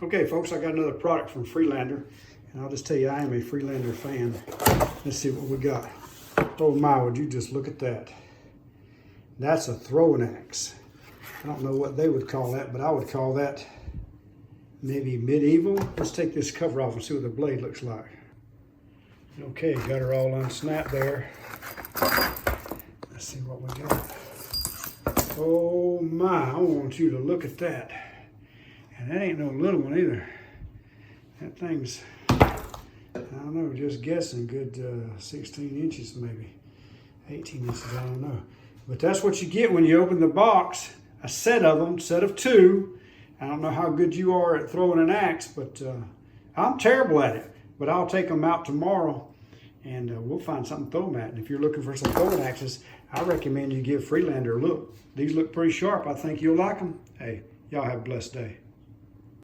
Okay, folks, I got another product from Freelander, and I'll just tell you, I am a Freelander fan. Let's see what we got. Oh my, would you just look at that. That's a throwing axe. I don't know what they would call that, but I would call that maybe medieval. Let's take this cover off and see what the blade looks like. Okay, got her all unsnapped there. Let's see what we got. Oh my, I want you to look at that. And that ain't no little one either. That thing's, I don't know, just guessing, good 16 inches maybe. 18 inches, I don't know. But that's what you get when you open the box. A set of them, set of two. I don't know how good you are at throwing an axe, but I'm terrible at it. But I'll take them out tomorrow and we'll find something to throw them at. And if you're looking for some throwing axes, I recommend you give Freelander a look. These look pretty sharp. I think you'll like them. Hey, y'all have a blessed day.